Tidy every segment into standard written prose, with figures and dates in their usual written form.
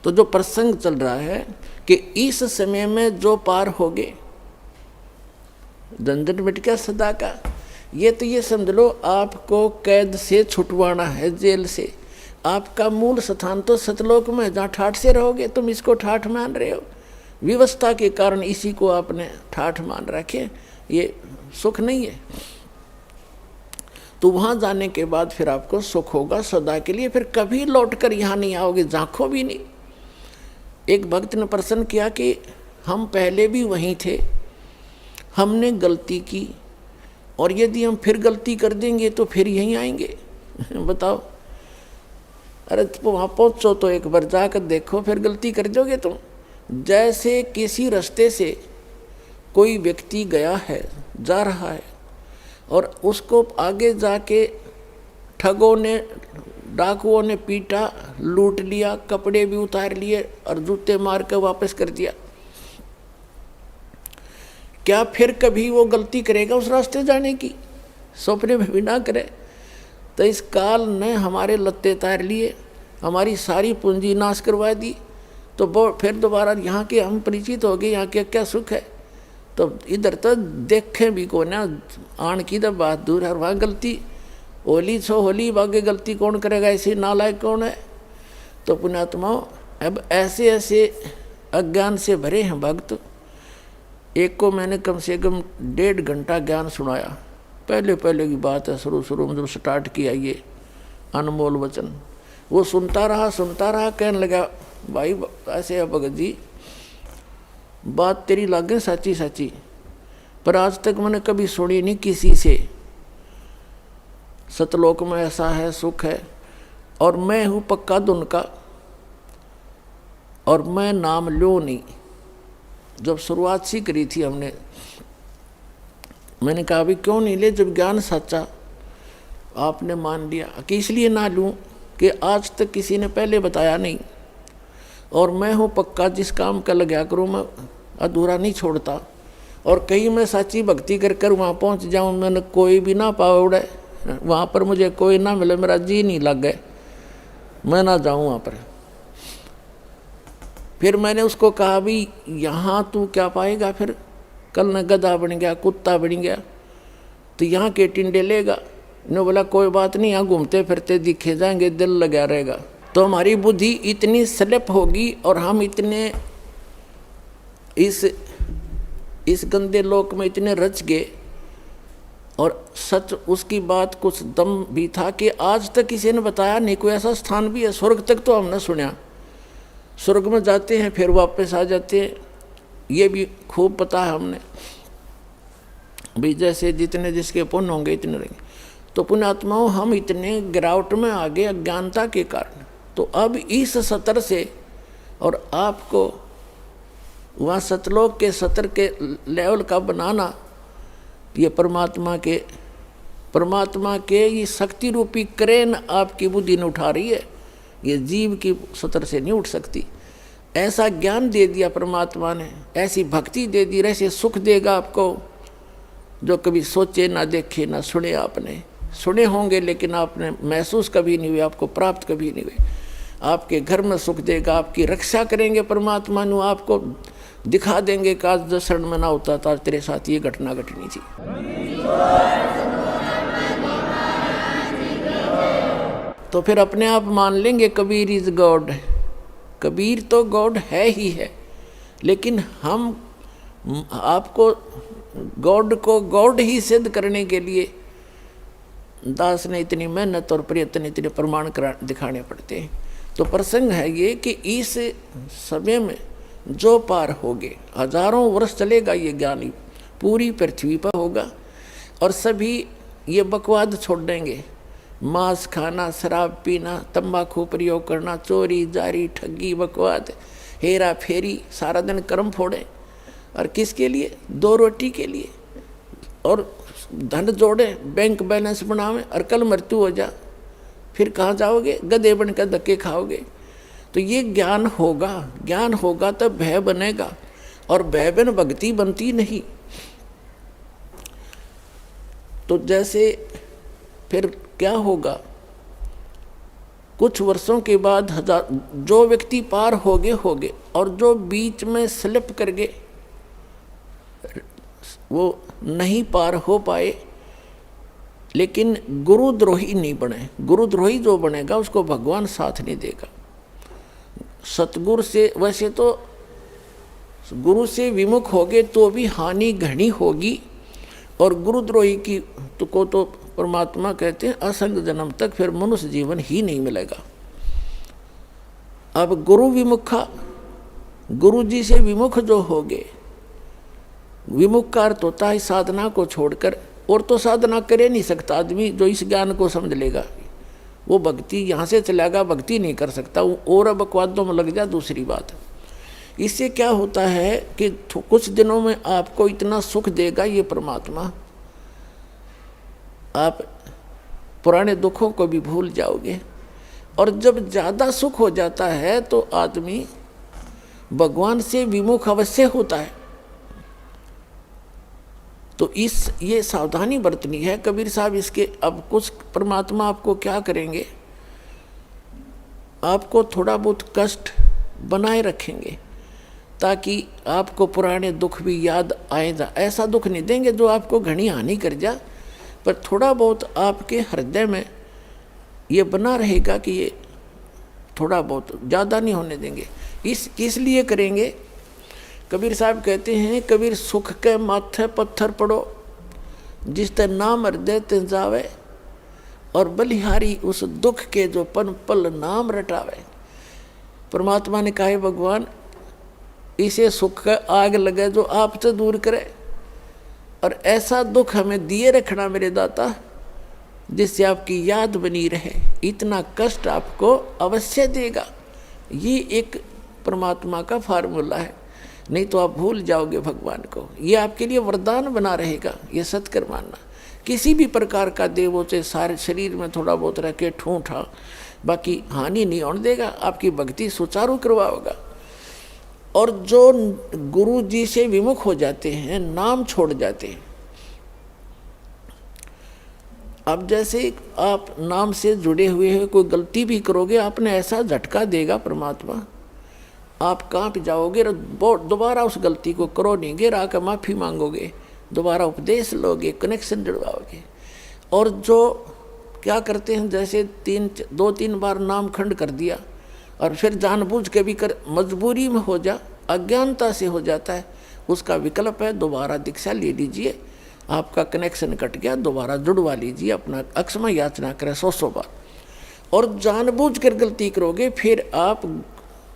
तो जो प्रसंग चल रहा है कि इस समय में जो पार होगे, झंझट मिट गया सदा का। ये समझ लो आपको कैद से छुटवाना है, जेल से। आपका मूल स्थान तो सतलोक में, जहाँ ठाठ से रहोगे। तुम इसको ठाठ मान रहे हो, व्यवस्था के कारण इसी को आपने ठाठ मान रखे, ये सुख नहीं है। तो वहाँ जाने के बाद फिर आपको सुख होगा सदा के लिए, फिर कभी लौट कर यहाँ नहीं आओगे, झांको भी नहीं। एक भक्त ने प्रश्न किया कि हम पहले भी वहीं थे, हमने गलती की, और यदि हम फिर गलती कर देंगे तो फिर यहीं आएंगे। बताओ। अरे वहाँ पहुँचो तो एक बार जाकर देखो, फिर गलती कर दोगे तुम। जैसे किसी रास्ते से कोई व्यक्ति गया है, जा रहा है, और उसको आगे जाके ठगों ने, डाकुओं ने पीटा, लूट लिया, कपड़े भी उतार लिए और जूते मार कर वापस कर दिया। क्या फिर कभी वो गलती करेगा उस रास्ते जाने की? सपने में भी ना करे। तो इस काल ने हमारे लत्ते तार लिए, हमारी सारी पूंजी नाश करवा दी, तो फिर दोबारा यहाँ के हम परिचित हो गए, यहाँ के क्या सुख है। तो इधर तो देखें भी को ना, आन की तो बात दूर है, वहाँ गलती होली छो होली, बागे गलती कौन करेगा, ऐसे नालायक कौन है। तो पुण्यात्माओं, अब ऐसे ऐसे अज्ञान से भरे हैं भक्त। एक को मैंने कम से कम 1.5 घंटा ज्ञान सुनाया। पहले की बात है, शुरू में जब स्टार्ट किया ये अनमोल वचन, वो सुनता रहा, कहने लगा, भाई ऐसे है भगत जी, बात तेरी लागे सच्ची, पर आज तक मैंने कभी सुनी नहीं किसी से। सतलोक में ऐसा है, सुख है, और मैं हूँ पक्का धुन का, और मैं नाम लो नहीं। जब शुरुआत सी करी थी हमने, मैंने कहा अभी क्यों नहीं ले, जब ज्ञान सच्चा आपने मान लिया, कि इसलिए ना लूँ कि आज तक किसी ने पहले बताया नहीं, और मैं हूँ पक्का, जिस काम का लगा करूँ मैं अधूरा नहीं छोड़ता। और कहीं मैं सच्ची भक्ति कर वहाँ पहुँच जाऊँ, मैंने कोई भी ना पावड़े, वहाँ पर मुझे कोई ना मिले, मेरा जी नहीं लग गए, मैं ना जाऊँ वहाँ पर। फिर मैंने उसको कहा भी यहाँ तू क्या पाएगा, फिर कल न गधा बन गया, कुत्ता बन गया, तो यहाँ के टिंडे लेगा। ने बोला कोई बात नहीं, यहाँ घूमते फिरते दिखे जाएंगे, दिल लगा रहेगा। तो हमारी बुद्धि इतनी स्लिप होगी और हम इतने इस गंदे लोक में इतने रच गए। और सच उसकी बात कुछ दम भी था कि आज तक किसी ने बताया नहीं, कोई ऐसा स्थान भी है। स्वर्ग तक तो हमने सुना, स्वर्ग में जाते हैं फिर वापस आ जाते हैं, ये भी खूब पता है हमने भी, जैसे जितने जिसके पुण्य होंगे इतने रहेंगे। तो पुण्यात्माओं, हम इतने गिरावट में आ गए अज्ञानता के कारण। तो अब इस सतर से, और आपको वहाँ सतलोक के सतर के लेवल का बनाना, ये परमात्मा के ये शक्ति रूपी क्रेन आपकी बुद्धि ने उठा रही है, ये जीव की सतर से नहीं उठ सकती। ऐसा ज्ञान दे दिया परमात्मा ने, ऐसी भक्ति दे दी, ऐसे सुख देगा आपको जो कभी सोचे ना देखे ना सुने। आपने सुने होंगे लेकिन आपने महसूस कभी नहीं हुए, आपको प्राप्त कभी नहीं हुए। आपके घर में सुख देगा, आपकी रक्षा करेंगे परमात्मा नु, आपको दिखा देंगे कि आज 10 क्षण में ना होता था तेरे साथ ये घटना घटनी थी। तो फिर अपने आप मान लेंगे कबीर इज गॉड। कबीर तो गॉड है ही है, लेकिन हम आपको गॉड को गॉड ही सिद्ध करने के लिए दास ने इतनी मेहनत और प्रयत्न, इतने प्रमाण दिखाने पड़ते हैं। तो प्रसंग है ये कि इस समय में जो पार होगे, हजारों वर्ष चलेगा ये ज्ञानी, पूरी पृथ्वी पर होगा, और सभी ये बकवाद छोड़ देंगे। मांस खाना, शराब पीना, तंबाकू प्रयोग करना, चोरी जारी, ठगी, बकवाद, हेरा फेरी, सारा दिन कर्म फोड़े, और किसके लिए? 2 रोटी के लिए। और धन जोड़े, बैंक बैलेंस बनावे, और कल मृत्यु हो जा, फिर कहाँ जाओगे? गधे बनकर धक्के खाओगे। तो ये ज्ञान होगा तब भय बनेगा, और भय बिन भक्ति बनती नहीं। तो जैसे फिर क्या होगा, कुछ वर्षों के बाद जो व्यक्ति पार हो गए और जो बीच में स्लिप कर गए वो नहीं पार हो पाए, लेकिन गुरुद्रोही नहीं बने। गुरुद्रोही जो बनेगा उसको भगवान साथ नहीं देगा। सतगुरु से, वैसे तो गुरु से विमुख होगे तो भी हानि घनी होगी, और गुरुद्रोही की को तो परमात्मा कहते हैं असंग जन्म तक फिर मनुष्य जीवन ही नहीं मिलेगा। अब गुरु विमुखा, गुरु जी से विमुख जो हो गए, विमुख का अर्थ होता है साधना को छोड़कर, और तो साधना करे नहीं सकता आदमी जो इस ज्ञान को समझ लेगा। वो भक्ति यहाँ से चलेगा, भक्ति नहीं कर सकता, और अब बकवादों में लग जा दूसरी बात। इससे क्या होता है कि कुछ दिनों में आपको इतना सुख देगा ये परमात्मा, आप पुराने दुखों को भी भूल जाओगे। और जब ज़्यादा सुख हो जाता है तो आदमी भगवान से विमुख अवश्य होता है। तो ये सावधानी बरतनी है कबीर साहब इसके। अब कुछ परमात्मा आपको क्या करेंगे, आपको थोड़ा बहुत कष्ट बनाए रखेंगे ताकि आपको पुराने दुख भी याद आए जा। ऐसा दुख नहीं देंगे जो आपको घनी हानि कर जा, पर थोड़ा बहुत आपके हृदय में ये बना रहेगा कि ये थोड़ा बहुत, ज़्यादा नहीं होने देंगे। इसलिए करेंगे। कबीर साहब कहते हैं, कबीर सुख के माथे पत्थर पड़ो, जिस ते नाम हृदय ते जावे, और बलिहारी उस दुख के जो पन पल नाम रटावे। परमात्मा ने कहा भगवान इसे सुख का आग लगे जो आपसे दूर करे, और ऐसा दुख हमें दिए रखना मेरे दाता जिससे आपकी याद बनी रहे। इतना कष्ट आपको अवश्य देगा। ये एक परमात्मा का फार्मूला है, नहीं तो आप भूल जाओगे भगवान को। ये आपके लिए वरदान बना रहेगा, ये सत्कर मानना। किसी भी प्रकार का देवों से सारे शरीर में थोड़ा बहुत रह के ठूठा, बाकी हानि नहीं होने देगा, आपकी भक्ति सुचारू करवाओगा। और जो गुरु जी से विमुख हो जाते हैं, नाम छोड़ जाते हैं, अब जैसे आप नाम से जुड़े हुए हैं, कोई गलती भी करोगे आपने ऐसा झटका देगा परमात्मा, आप कांप जाओगे, दोबारा उस गलती को करो नहीं, गिर आकर माफ़ी मांगोगे, दोबारा उपदेश लोगे, कनेक्शन जुड़वाओगे। और जो क्या करते हैं, जैसे 2-3 बार नाम खंड कर दिया और फिर जानबूझ के भी कर, मजबूरी में हो जा, अज्ञानता से हो जाता है, उसका विकल्प है दोबारा दीक्षा ले लीजिए, आपका कनेक्शन कट गया, दोबारा जुड़वा लीजिए, अपना अक्षमा याचना करें 100 बार। और जानबूझ कर गलती करोगे फिर आप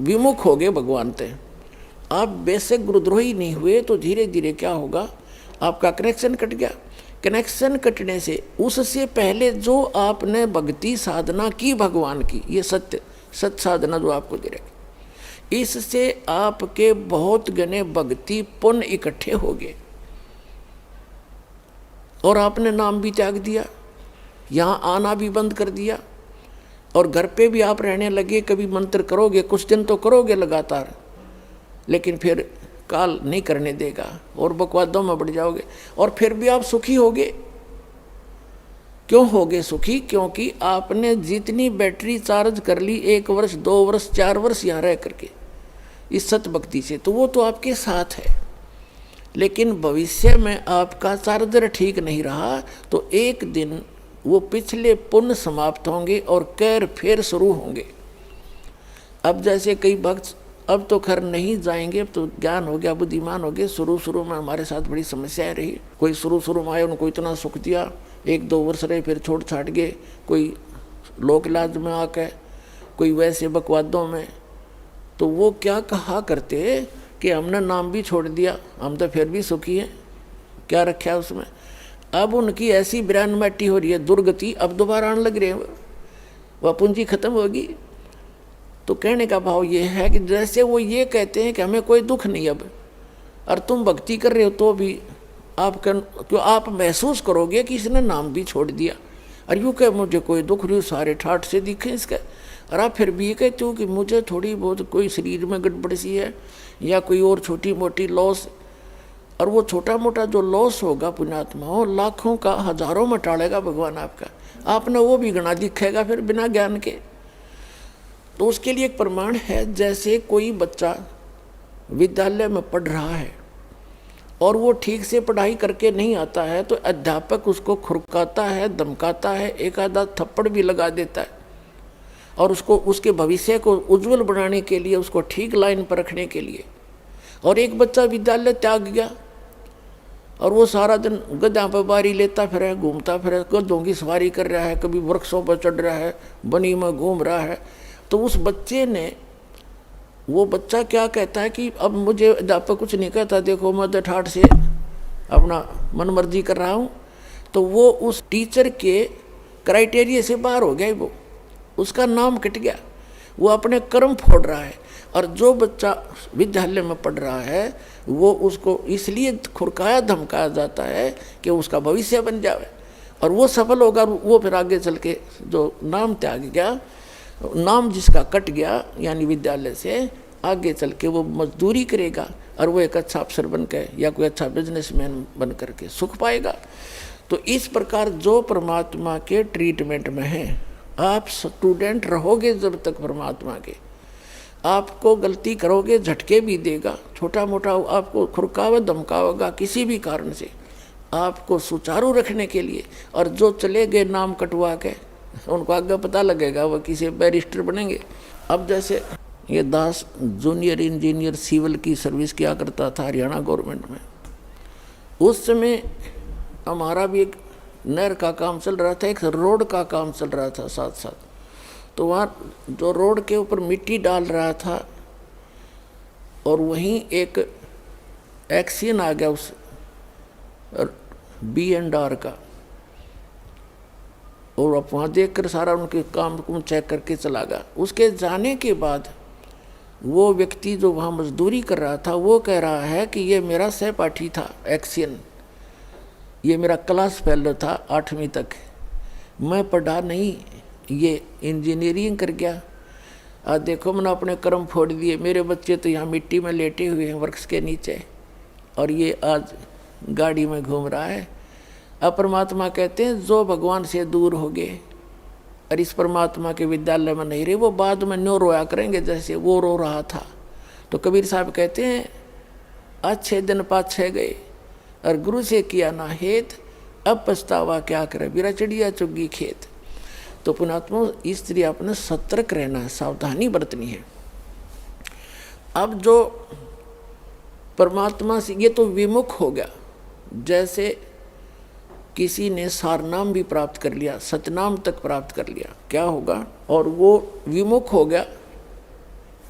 विमुख होगे भगवान से। आप बेशक गुरुद्रोही नहीं हुए तो धीरे धीरे क्या होगा, आपका कनेक्शन कट गया। कनेक्शन कटने से उससे पहले जो आपने भक्ति साधना की भगवान की, ये सत्य साधना जो आपको दे रही, इससे आपके बहुत गने भक्ति पुण्य इकट्ठे हो गए और आपने नाम भी त्याग दिया, यहाँ आना भी बंद कर दिया, और घर पे भी आप रहने लगे। कभी मंत्र करोगे, कुछ दिन तो करोगे लगातार, लेकिन फिर काल नहीं करने देगा और बकवादों में बढ़ जाओगे, और फिर भी आप सुखी होगे। क्यों होगे सुखी? क्योंकि आपने जितनी बैटरी चार्ज कर ली 1 वर्ष 2 वर्ष 4 वर्ष यहाँ रह करके इस सत भक्ति से, तो वो तो आपके साथ है। लेकिन भविष्य में आपका चार्जर ठीक नहीं रहा तो एक दिन वो पिछले पुण्य समाप्त होंगे और कैर फिर शुरू होंगे। अब जैसे कई भक्त अब तो खैर नहीं जाएंगे, अब तो ज्ञान हो गया, बुद्धिमान हो गए। शुरू में हमारे साथ बड़ी समस्याएं रही। कोई शुरू में आए, उनको इतना सुख दिया, 1-2 वर्ष रहे, फिर छोड़ छाट गए। कोई लोक लाज में आके, कोई वैसे बकवादों में। तो वो क्या कहा करते कि हमने नाम भी छोड़ दिया, हम तो फिर भी सुखी हैं, क्या रखा है उसमें। अब उनकी ऐसी ब्रांड मैटी हो रही है, दुर्गति, अब दोबारा आने लग रहे हैं, वह पूंजी खत्म होगी। तो कहने का भाव ये है कि जैसे वो ये कहते हैं कि हमें कोई दुख नहीं अब, और तुम भक्ति कर रहे हो तो भी क्यों आप महसूस करोगे कि इसने नाम भी छोड़ दिया, और यूँ कह मुझे कोई दुख नहीं, सारे ठाठ से दिखे इसका। और आप फिर भी ये कहते हो कि मुझे थोड़ी बहुत कोई शरीर में गड़बड़ सी है या कोई और छोटी मोटी लॉस, और वो छोटा मोटा जो लॉस होगा पुण्यात्मा हो, लाखों का हजारों में टालेगा भगवान आपका। आपने वो भी गणा दिखेगा फिर बिना ज्ञान के। तो उसके लिए एक प्रमाण है, जैसे कोई बच्चा विद्यालय में पढ़ रहा है और वो ठीक से पढ़ाई करके नहीं आता है तो अध्यापक उसको खुरकाता है, धमकाता है, एक आधा थप्पड़ भी लगा देता है, और उसको उसके भविष्य को उज्जवल बनाने के लिए, उसको ठीक लाइन पर रखने के लिए। और एक बच्चा विद्यालय त्याग गया और वो सारा दिन गधा पर बारी लेता फिर, घूमता फिर, गधों की सवारी कर रहा है, कभी वृक्षों पर चढ़ रहा है, बनी में घूम रहा है, तो उस बच्चे ने, वो बच्चा क्या कहता है कि अब मुझे अध्यापक कुछ नहीं कहता, देखो मैं तो ठाठ से अपना मनमर्जी कर रहा हूँ। तो वो उस टीचर के क्राइटेरिया से बाहर हो गया, वो उसका नाम कट गया, वो अपने कर्म फोड़ रहा है। और जो बच्चा विद्यालय में पढ़ रहा है वो उसको इसलिए खुरकाया धमकाया जाता है कि उसका भविष्य बन जाए और वो सफल होगा। वो फिर आगे चल के जो नाम त्याग गया, नाम जिसका कट गया यानी विद्यालय से, आगे चल के वो मजदूरी करेगा और वो एक अच्छा अफसर बन के या कोई अच्छा बिजनेसमैन बन करके सुख पाएगा। तो इस प्रकार जो परमात्मा के ट्रीटमेंट में है, आप स्टूडेंट रहोगे जब तक परमात्मा के, आपको गलती करोगे झटके भी देगा, छोटा मोटा आपको खुरकावा धमकावेगा किसी भी कारण से, आपको सुचारू रखने के लिए। और जो चले गए नाम कटवा के, उनको आगे पता लगेगा वो किसी बैरिस्टर बनेंगे। अब जैसे ये दास जूनियर इंजीनियर सिविल की सर्विस किया करता था हरियाणा गवर्नमेंट में, उस समय हमारा भी एक नहर का काम चल रहा था, एक रोड का काम चल रहा था साथ साथ। तो वहाँ जो रोड के ऊपर मिट्टी डाल रहा था और वहीं एक एक्सीडेंट आ गया उस B&R का, और अब वहाँ देख कर सारा उनके काम को चेक करके चला गया। उसके जाने के बाद वो व्यक्ति जो वहाँ मजदूरी कर रहा था वो कह रहा है कि ये मेरा सहपाठी था एक्सीडेंट, ये मेरा क्लास फेलो था 8वीं तक, मैं पढ़ा नहीं, ये इंजीनियरिंग कर गया। आज देखो मैंने अपने कर्म फोड़ दिए, मेरे बच्चे तो यहाँ मिट्टी में लेटे हुए हैं वृक्ष के नीचे और ये आज गाड़ी में घूम रहा है। अब परमात्मा कहते हैं जो भगवान से दूर हो गए और इस परमात्मा के विद्यालय में नहीं रहे, वो बाद में न्यो रोया करेंगे जैसे वो रो रहा था। तो कबीर साहब कहते हैं अच्छे दिन पाछे गए और गुरु से किया ना हेत, अब पछतावा क्या करे, बिरा चिड़िया चुगी खेत। तो पुणात्मा इसलिए अपने सतर्क रहना है, सावधानी बरतनी है। अब जो परमात्मा से ये तो विमुख हो गया, जैसे किसी ने सारनाम भी प्राप्त कर लिया, सतनाम तक प्राप्त कर लिया, क्या होगा, और वो विमुख हो गया।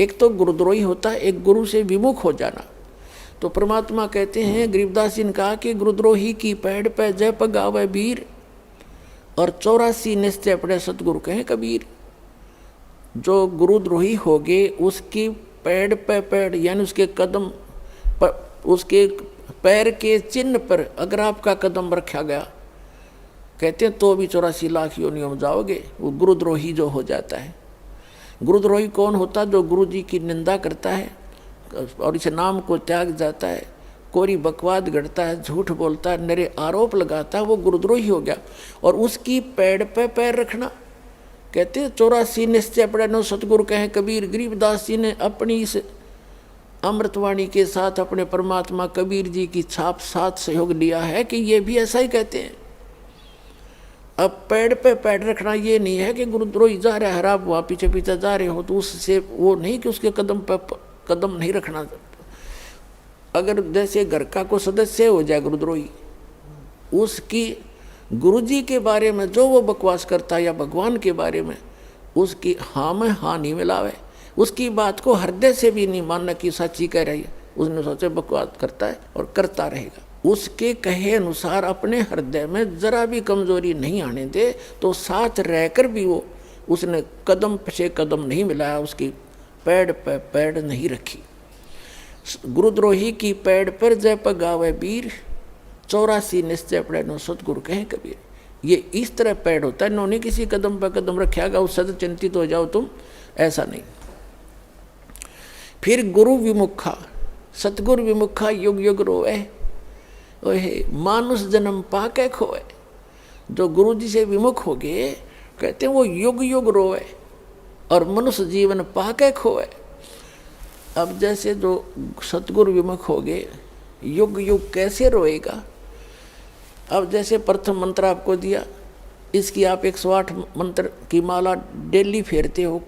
एक तो गुरुद्रोही होता है, एक गुरु से विमुख हो जाना। तो परमात्मा कहते हैं, गरीबदास जी ने कहा कि गुरुद्रोही की पैड़ पे जय पगावे वीर और 84 निश्चय पड़े सतगुरु कहें कबीर। जो गुरुद्रोही हो गए उसकी पैड़ पे पैड़ यानी उसके कदम पर, उसके पैर के चिन्ह पर अगर आपका कदम रखा गया, कहते हैं तो भी 84 लाख योनियों में जाओगे। वो गुरुद्रोही जो हो जाता है। गुरुद्रोही कौन होता? जो गुरु जी की निंदा करता है और इस नाम को त्याग जाता है, कोरी बकवाद गढ़ता है, झूठ बोलता है, नरे आरोप लगाता है, वो गुरुद्रोही हो गया। और उसकी पैड़ पे पैर रखना, कहते हैं 84 निश्चय पड़े नो सतगुरु कहें कबीर। गरीबदास जी ने अपनी इस अमृतवाणी के साथ अपने परमात्मा कबीर जी की छाप साथ सहयोग लिया है कि ये भी ऐसा ही कहते हैं। अब पैड़ पे पैड़ रखना ये नहीं है कि गुरुद्रोही जा रहा है, आप वहाँ पीछे पीछे जा रहे हो तो उससे वो नहीं कि उसके कदम पे कदम नहीं रखना। अगर जैसे घर का कोई सदस्य हो जाए गुरुद्रोही, उसकी गुरुजी के बारे में जो वो बकवास करता है या भगवान के बारे में, उसकी हाँ में हाँ नहीं मिलावे, उसकी बात को हृदय से भी नहीं मानना कि सच्ची कह रही है, उसने सोचे बकवास करता है और करता रहेगा। उसके कहे अनुसार अपने हृदय में जरा भी कमजोरी नहीं आने दे, तो साथ रहकर भी वो उसने कदम से कदम नहीं मिलाया, उसकी पैड़ पे पैड़ नहीं रखी। गुरुद्रोही की पैड़ पर जय पगावे वीर, 84 निश्चय पड़े नो सतगुरु कहें कबीर। ये इस तरह पैड़ होता है, इन्होंने किसी कदम पर कदम रखेगा उस सद चिंतित हो जाओ तुम, ऐसा नहीं। फिर गुरु विमुखा, सतगुरु विमुखा युग युग रोए, ओहे मानुष जन्म पाके खोए। जो गुरु जी से विमुख हो गए, कहते हैं वो युग युग रोए। और मनुष्य जीवन पाके खोए। अब जैसे जो सतगुरु विमुख हो गए, युग युग कैसे रोएगा। अब जैसे प्रथम मंत्र आपको दिया, इसकी आप 108 मंत्र की माला डेली फेरते हो,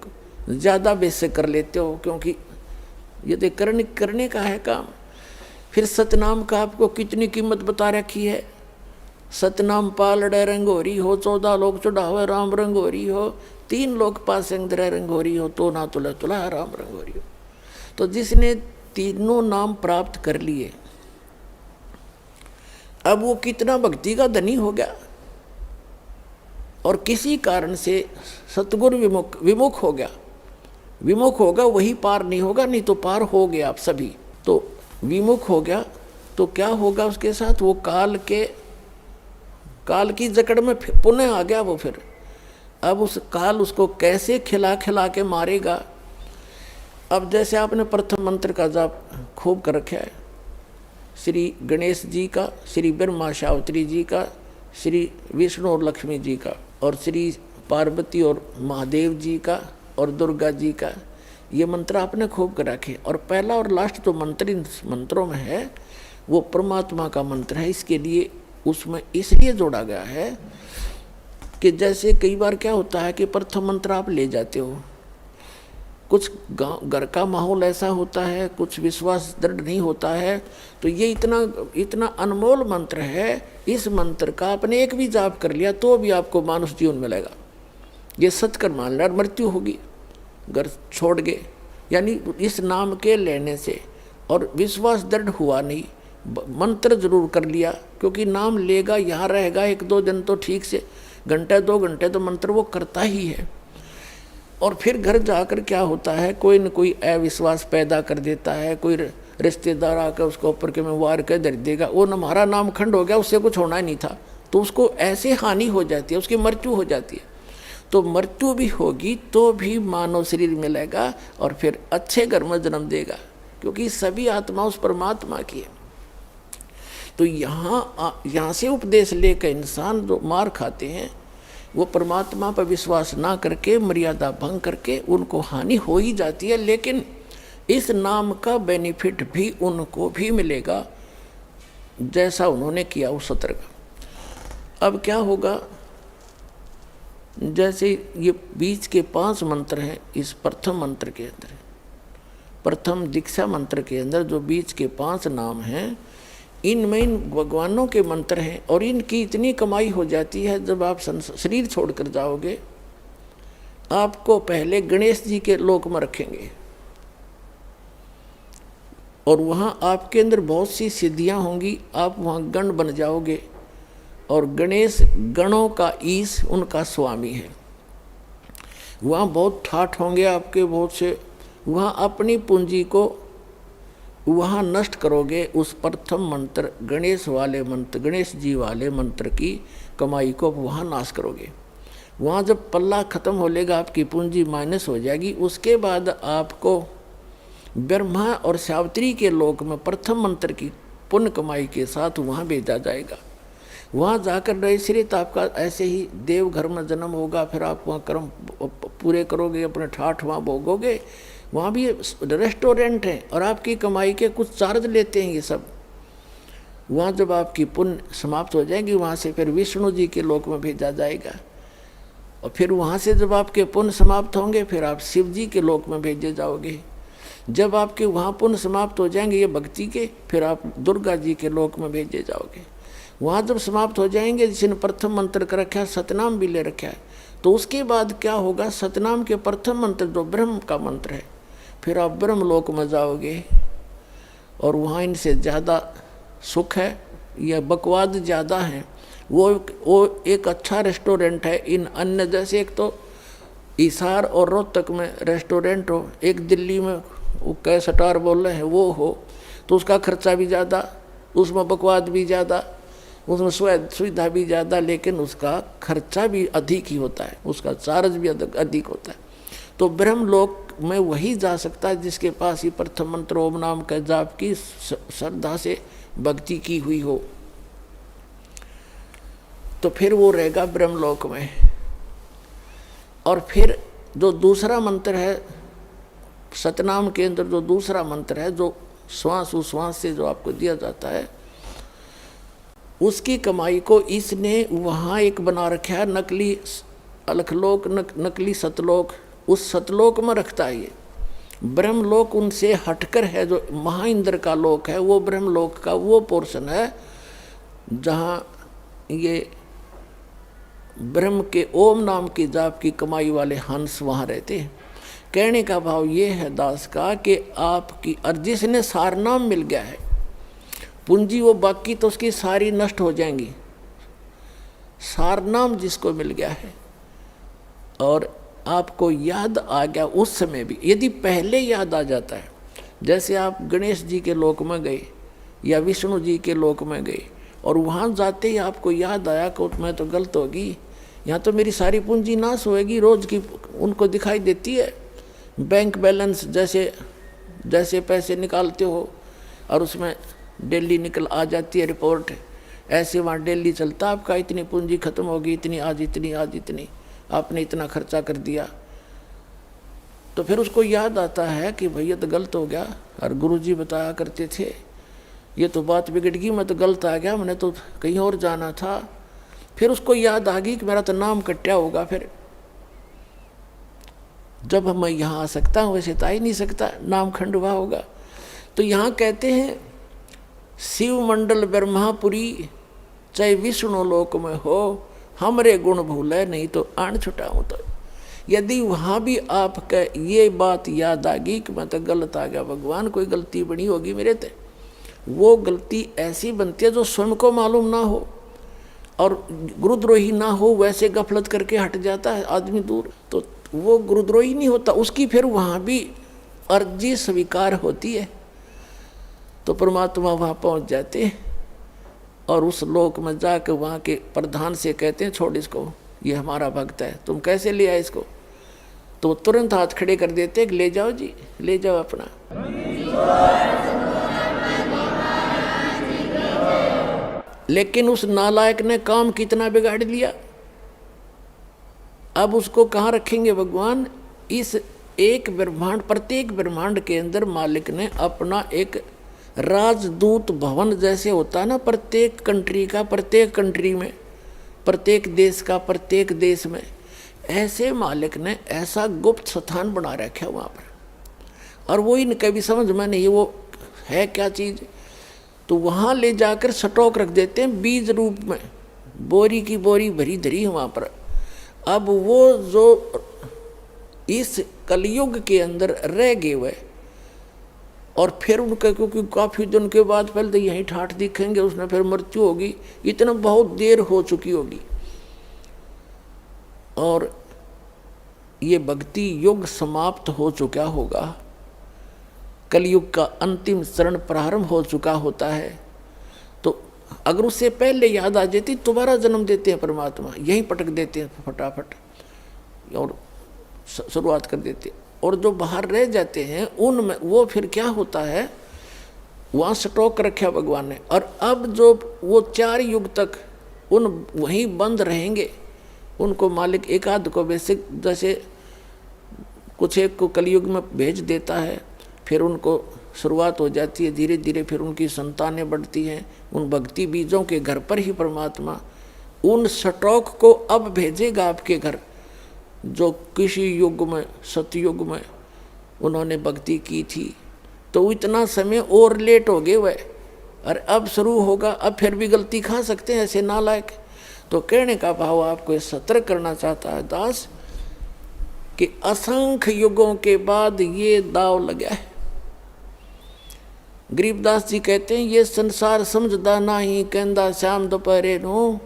ज़्यादा बेसे कर लेते हो, क्योंकि ये तो करने का है काम। फिर सतनाम का आपको कितनी कीमत बता रखी है। सतनाम पालड़े रंगोरी हो, 14 लोग चढ़ावे राम रंगोरी हो, 3 लोग पास रंगोरी हो, तो ना तुला तुला राम रंगोरी हो। तो जिसने तीनों नाम प्राप्त कर लिए, अब वो कितना भक्ति का धनी हो गया। और किसी कारण से सतगुरु विमुख हो गया, विमुख होगा वही पार नहीं होगा, नहीं तो पार हो गया आप सभी। तो विमुख हो गया तो क्या होगा उसके साथ, वो काल की जकड़ में पुनः आ गया वो। फिर अब उस काल उसको कैसे खिला खिला के मारेगा। अब जैसे आपने प्रथम मंत्र का जाप खूब कर रखा है, श्री गणेश जी का, श्री ब्रह्मा सावित्री जी का, श्री विष्णु और लक्ष्मी जी का, और श्री पार्वती और महादेव जी का, और दुर्गा जी का, ये मंत्र आपने खूब कर रखे। और पहला और लास्ट जो मंत्र इन मंत्रों में है वो परमात्मा का मंत्र है। इसके लिए उसमें इसलिए जोड़ा गया है कि जैसे कई बार क्या होता है कि प्रथम मंत्र आप ले जाते हो, कुछ घर का माहौल ऐसा होता है, कुछ विश्वास दृढ़ नहीं होता है, तो ये इतना अनमोल मंत्र है, इस मंत्र का आपने एक भी जाप कर लिया तो भी आपको मानुष जीवन मिलेगा। ये सत्कर मान लिया, मृत्यु होगी घर छोड़ गए, यानी इस नाम के लेने से और विश्वास दृढ़ हुआ नहीं, मंत्र जरूर कर लिया, क्योंकि नाम लेगा यहाँ रहेगा 1-2 दिन तो ठीक से, घंटे 2 घंटे तो मंत्र वो करता ही है। और फिर घर जाकर क्या होता है, कोई न कोई अविश्वास पैदा कर देता है, कोई रिश्तेदार आकर उसको ऊपर के में वार कर दे देगा, वो हमारा नाम खंड हो गया, उससे कुछ होना ही नहीं था, तो उसको ऐसे हानि हो जाती है, उसकी मृत्यु हो जाती है। तो मृत्यु भी होगी तो भी मानव शरीर मिलेगा और फिर अच्छे घर में जन्म देगा, क्योंकि सभी आत्मा उस परमात्मा की है। तो यहाँ से उपदेश लेकर इंसान जो मार खाते हैं वो परमात्मा पर विश्वास ना करके, मर्यादा भंग करके, उनको हानि हो ही जाती है। लेकिन इस नाम का बेनिफिट भी उनको भी मिलेगा जैसा उन्होंने किया उस सत्र का। अब क्या होगा, जैसे ये बीच के 5 मंत्र हैं इस प्रथम मंत्र के अंदर, प्रथम दीक्षा मंत्र के अंदर जो बीच के 5 नाम हैं, इनमें इन भगवानों के मंत्र हैं। और इनकी इतनी कमाई हो जाती है, जब आप शरीर छोड़कर जाओगे आपको पहले गणेश जी के लोक में रखेंगे और वहाँ आपके अंदर बहुत सी सिद्धियाँ होंगी, आप वहाँ गण बन जाओगे। और गणेश गणों का ईश, उनका स्वामी है। वहाँ बहुत ठाठ होंगे आपके बहुत से, वहाँ अपनी पूंजी को वहाँ नष्ट करोगे। उस प्रथम मंत्र गणेश वाले मंत्र, गणेश जी वाले मंत्र की कमाई को वहाँ नाश करोगे। वहाँ जब पल्ला खत्म हो लेगा, आपकी पूंजी माइनस हो जाएगी, उसके बाद आपको ब्रह्मा और सावित्री के लोक में प्रथम मंत्र की पुण्य कमाई के साथ वहाँ भेजा जाएगा। वहाँ जाकर नैश्रित आपका ऐसे ही देव घर में जन्म होगा, फिर आप वहाँ कर्म पूरे करोगे, अपने ठाठ वहाँ भोगोगे। वहाँ भी रेस्टोरेंट है और आपकी कमाई के कुछ चार्ज लेते हैं ये सब। वहाँ जब आपकी पुण्य समाप्त हो जाएगी, वहाँ से फिर विष्णु जी के लोक में भेजा जाएगा। और फिर वहाँ से जब आपके पुण्य समाप्त होंगे, फिर आप शिव जी के लोक में भेजे जाओगे। जब आपके वहाँ पुण्य समाप्त हो जाएंगे ये भक्ति के, फिर आप दुर्गा जी के लोक में भेजे जाओगे। वहाँ जब समाप्त हो जाएंगे, जिसने प्रथम मंत्र का रखा है, सतनाम भी ले रखा है, तो उसके बाद क्या होगा, सतनाम के प्रथम मंत्र जो ब्रह्म का मंत्र है, फिर आप ब्रह्म लोक में जाओगे। और वहाँ इनसे ज़्यादा सुख है या बकवाद ज़्यादा है। वो एक अच्छा रेस्टोरेंट है। इन अन्य जैसे एक तो हिसार और रोहतक में रेस्टोरेंट हो, एक दिल्ली में वो कै स्टार बोल रहे हैं वो हो, तो उसका खर्चा भी ज़्यादा, उसमें बकवाद भी ज़्यादा, उसमें सुविधा भी ज़्यादा, लेकिन उसका खर्चा भी अधिक ही होता है, उसका चार्ज भी अधिक होता है। तो ब्रह्मलोक में वही जा सकता है जिसके पास ही प्रथम मंत्र ओम नाम के जाप की श्रद्धा से भक्ति की हुई हो, तो फिर वो रहेगा ब्रह्मलोक में। और फिर जो दूसरा मंत्र है सतनाम के अंदर, जो दूसरा मंत्र है जो श्वास उश्वास से जो आपको दिया जाता है, उसकी कमाई को इसने वहाँ एक बना रखा है नकली अलखलोक, नकली सतलोक। उस सतलोक में रखता है ये। ब्रह्मलोक उनसे हटकर है, जो महाइंद्र का लोक है, वो ब्रह्मलोक का वो पोर्शन है जहाँ ये ब्रह्म के ओम नाम की जाप की कमाई वाले हंस वहाँ रहते हैं। कहने का भाव ये है दास का कि आपकी और जिसने सारनाम मिल गया है पूंजी, वो बाकी तो उसकी सारी नष्ट हो जाएंगी। सारनाम जिसको मिल गया है और आपको याद आ गया उस समय भी, यदि पहले याद आ जाता है, जैसे आप गणेश जी के लोक में गए या विष्णु जी के लोक में गए और वहाँ जाते ही आपको याद आया कि मैं तो गलत होगी, यहाँ तो मेरी सारी पूंजी नाश होएगी, रोज की उनको दिखाई देती है बैंक बैलेंस, जैसे जैसे पैसे निकालते हो और उसमें डेली निकल आ जाती है रिपोर्ट, ऐसे वहाँ डेली चलता आपका इतनी पूंजी खत्म होगी, इतनी आज इतनी, आज इतनी, आपने इतना खर्चा कर दिया। तो फिर उसको याद आता है कि भैया तो गलत हो गया, और गुरुजी बताया करते थे ये तो बात बिगड़ गई, मैं तो गलत आ गया, मैंने तो कहीं और जाना था। फिर उसको याद आ गई कि मेरा तो नाम कट्या होगा, फिर जब मैं यहाँ आ सकता हूँ वैसे तो आ ही नहीं सकता, नाम खंडवा होगा। तो यहाँ कहते हैं शिव मंडल ब्रह्मापुरी चाहे विष्णु लोक में हो, हमरे गुण भूले नहीं तो आन छुटाऊँ। तो यदि वहाँ भी आपका ये बात याद आ गई कि मैं तो गलत आ गया, भगवान कोई गलती बनी होगी मेरे ते, वो गलती ऐसी बनती है जो स्वयं को मालूम ना हो और गुरुद्रोही ना हो, वैसे गफलत करके हट जाता है आदमी दूर, तो वो गुरुद्रोही नहीं होता, उसकी फिर वहाँ भी अर्जी स्वीकार होती है। तो परमात्मा वहाँ पहुँच जाते हैं और उस लोक में जाकर वहाँ के प्रधान से कहते हैं छोड़ इसको, ये हमारा भक्त है, तुम कैसे ले आए इसको? तो तुरंत हाथ खड़े कर देते हैं, ले जाओ जी, ले जाओ अपना। लेकिन उस नालायक ने काम कितना बिगाड़ लिया, अब उसको कहाँ रखेंगे भगवान? इस एक ब्रह्मांड, प्रत्येक ब्रह्मांड के अंदर मालिक ने अपना एक राजदूत भवन जैसे होता है ना, प्रत्येक कंट्री का, प्रत्येक कंट्री में, प्रत्येक देश का, प्रत्येक देश में, ऐसे मालिक ने ऐसा गुप्त स्थान बना रखा है वहाँ पर। और वो इनके भी समझ में नहीं वो है क्या चीज़, तो वहाँ ले जाकर स्टॉक रख देते हैं बीज रूप में, बोरी की बोरी भरी धरी है वहाँ पर। अब वो जो इस कलयुग के अंदर रह गए हुए और फिर उनका, क्योंकि काफ़ी दिन के बाद पहले तो यहीं ठाठ दिखेंगे, उसने फिर मृत्यु होगी, इतना बहुत देर हो चुकी होगी और ये भक्ति युग समाप्त हो चुका होगा, कलयुग का अंतिम चरण प्रारंभ हो चुका होता है। तो अगर उससे पहले याद आ जाती, दोबारा जन्म देते हैं परमात्मा, यहीं पटक देते हैं फटाफट और शुरुआत कर देते हैं। और जो बाहर रह जाते हैं उनमें वो फिर क्या होता है, वहाँ स्टॉक रखा भगवान ने, और अब जो वो 4 युग तक उन वहीं बंद रहेंगे, उनको मालिक एक आध को बेसिक जैसे कुछ एक को कलयुग में भेज देता है, फिर उनको शुरुआत हो जाती है, धीरे धीरे फिर उनकी संतानें बढ़ती हैं, उन भक्ति बीजों के घर पर ही परमात्मा उन स्टॉक को अब भेजेगा आपके घर, जो किसी युग में, सतयुग में उन्होंने भक्ति की थी। तो इतना समय और लेट हो गए वह, और अब शुरू होगा, अब फिर भी गलती खा सकते हैं ऐसे नालायक। तो कहने का भाव आपको सतर्क करना चाहता है दास कि असंख्य युगों के बाद ये दाव लगा है। गरीबदास जी कहते हैं ये संसार समझदा नहीं, कहंदा श्याम दोपहरे नो,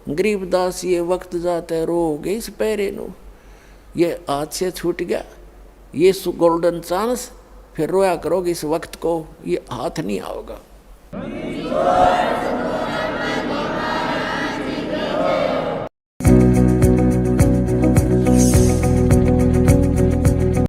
गरीबदास ये वक्त जाते रोगे इस पैरे नो। ये हाथ से छूट गया ये गोल्डन चांस, फिर रोया करोगे इस वक्त को, ये हाथ नहीं आओगा।